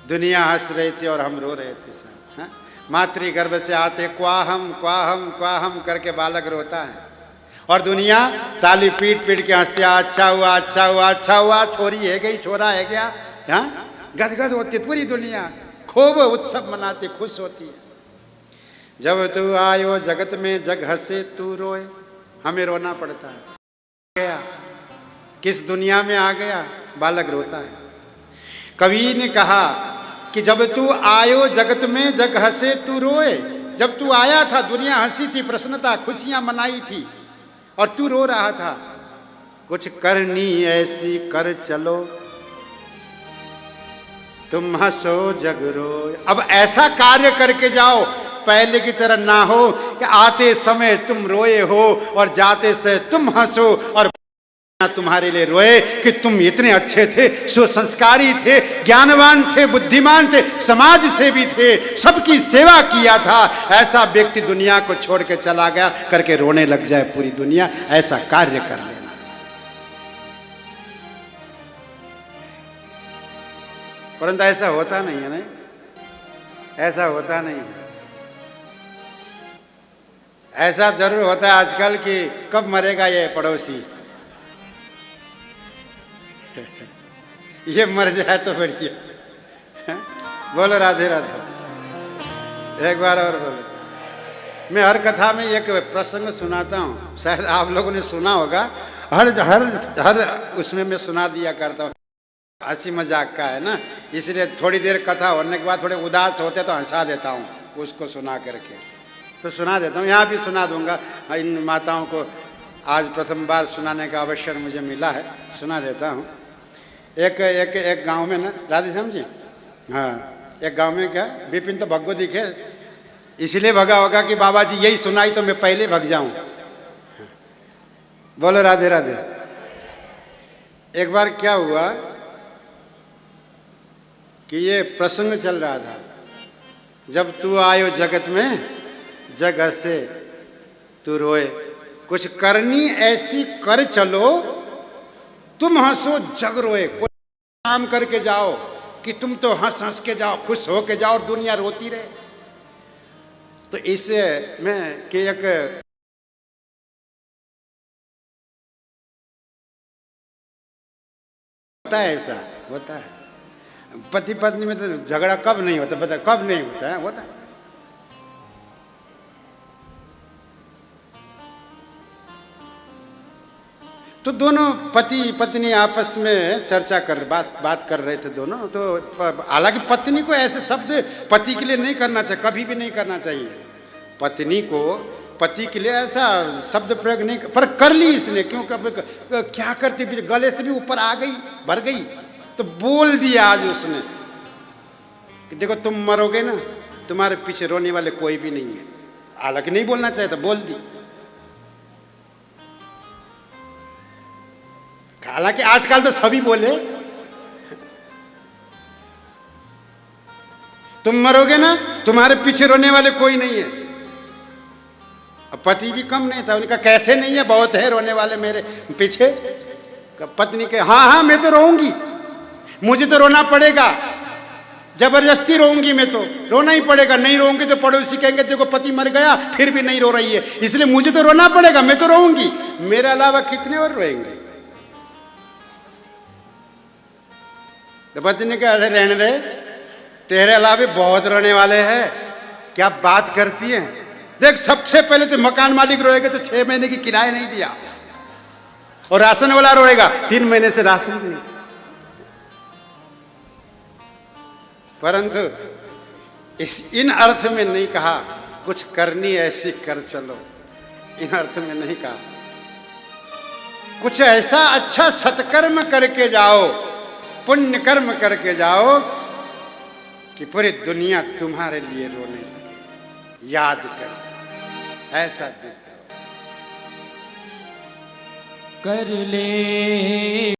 दुनिया हंस रही थी और हम रो रहे थे सब। हाँ? मातृगर्भ से आते क्वाहम क्वाहम क्वाहम करके बालक रोता है और दुनिया ताली पीट पीट के हंसते, अच्छा हुआ अच्छा हुआ अच्छा हुआ, छोरी है गई छोरा है गया। हाँ? गदगद होती पूरी दुनिया, खूब उत्सव मनाती, खुश होती है। जब तू आयो जगत में जग हंसे तू रोए, हमें रोना पड़ता है। गया किस दुनिया में आ गया, बालक रोता है। कवि ने कहा कि जब तू आयो जगत में जग हंसे तू रोए, जब तू आया था दुनिया हंसी थी, प्रसन्नता खुशियां मनाई थी और तू रो रहा था। कुछ करनी ऐसी कर चलो तुम हंसो जग रोए। अब ऐसा कार्य करके जाओ पहले की तरह ना हो कि आते समय तुम रोए हो और जाते से तुम हंसो और तुम्हारे लिए रोए कि तुम इतने अच्छे थे, सुसंस्कारी थे, ज्ञानवान थे, बुद्धिमान थे, समाज सेवी थे, सबकी सेवा किया था। ऐसा व्यक्ति दुनिया को छोड़ के चला गया करके रोने लग जाए पूरी दुनिया। ऐसा कार्य कर लेना। परंतु ऐसा होता नहीं है, नहीं ऐसा होता नहीं है। ऐसा जरूर होता है आजकल कि कब मरेगा ये पड़ोसी, ये मर जाए तो बढ़िया। बोलो राधे राधे। एक बार और बोलो। मैं हर कथा में एक प्रसंग सुनाता हूँ, शायद आप लोगों ने सुना होगा। हर हर हर उसमें मैं सुना दिया करता हूँ। हंसी मजाक का है ना, इसलिए थोड़ी देर कथा होने के बाद थोड़े उदास होते तो हंसा देता हूँ उसको सुना करके, तो सुना देता हूँ। यहाँ भी सुना दूंगा। इन माताओं को आज प्रथम बार सुनाने का अवसर मुझे मिला है, सुना देता हूँ। एक गांव में ना, राधे श्याम जी, हाँ, एक गांव में क्या विपिन तो भगवत दिखे, इसलिए भगा होगा कि बाबा जी यही सुनाई तो मैं पहले भग जाऊं। बोलो राधे राधे। एक बार क्या हुआ कि ये प्रसंग चल रहा था, जब तू आयो जगत में जग हंसे तू रोए, कुछ करनी ऐसी कर चलो तुम हंसो जग रोए। कोई काम करके जाओ कि तुम तो हंस हंस के जाओ, खुश हो के जाओ और दुनिया रोती रहे। तो इसे में कि एक होता है, ऐसा होता है पति पत्नी में। तो झगड़ा कब नहीं होता, पता कब नहीं होता है, होता है। तो दोनों पति पत्नी आपस में चर्चा कर बात कर रहे थे दोनों। तो हालांकि पत्नी को ऐसे शब्द पति के लिए नहीं करना चाहिए, कभी भी नहीं करना चाहिए। पत्नी को पति के लिए ऐसा शब्द प्रयोग नहीं, पर कर ली इसने। क्योंकि क्या करती, गले से भी ऊपर आ गई, भर गई, तो बोल दिया आज उसने कि देखो तुम मरोगे ना, तुम्हारे पीछे रोने वाले कोई भी नहीं है। हालांकि नहीं बोलना चाहिए तो बोल दी। हालांकि आजकल तो सभी बोले तुम मरोगे ना, तुम्हारे पीछे रोने वाले कोई नहीं है। अब पति भी कम नहीं था, उनका कैसे नहीं है, बहुत है रोने वाले मेरे पीछे। पत्नी के हाँ हाँ मैं तो रोऊंगी, मुझे तो रोना पड़ेगा, जबरदस्ती रोऊंगी, मैं तो रोना ही पड़ेगा। नहीं रोऊंगी तो पड़ोसी कहेंगे देखो पति मर गया फिर भी नहीं रो रही है, इसलिए मुझे तो रोना पड़ेगा, मैं तो रोऊंगी। मेरे अलावा कितने और रोएंगे। तो पति ने कहा अरे रहने दे, तेरे अलावा बहुत रोने वाले हैं, क्या बात करती है। देख सबसे पहले तो मकान मालिक रोएगा तो 6 महीने की किराया नहीं दिया, और राशन वाला रोएगा 3 महीने से राशन नहीं। परंतु इन अर्थ में नहीं कहा कुछ करनी ऐसी कर चलो, इन अर्थ में नहीं कहा। कुछ ऐसा अच्छा सत्कर्म करके जाओ, पुण्य कर्म करके जाओ कि पूरी दुनिया तुम्हारे लिए रोने लगे, याद कर। ऐसा देते कर ले।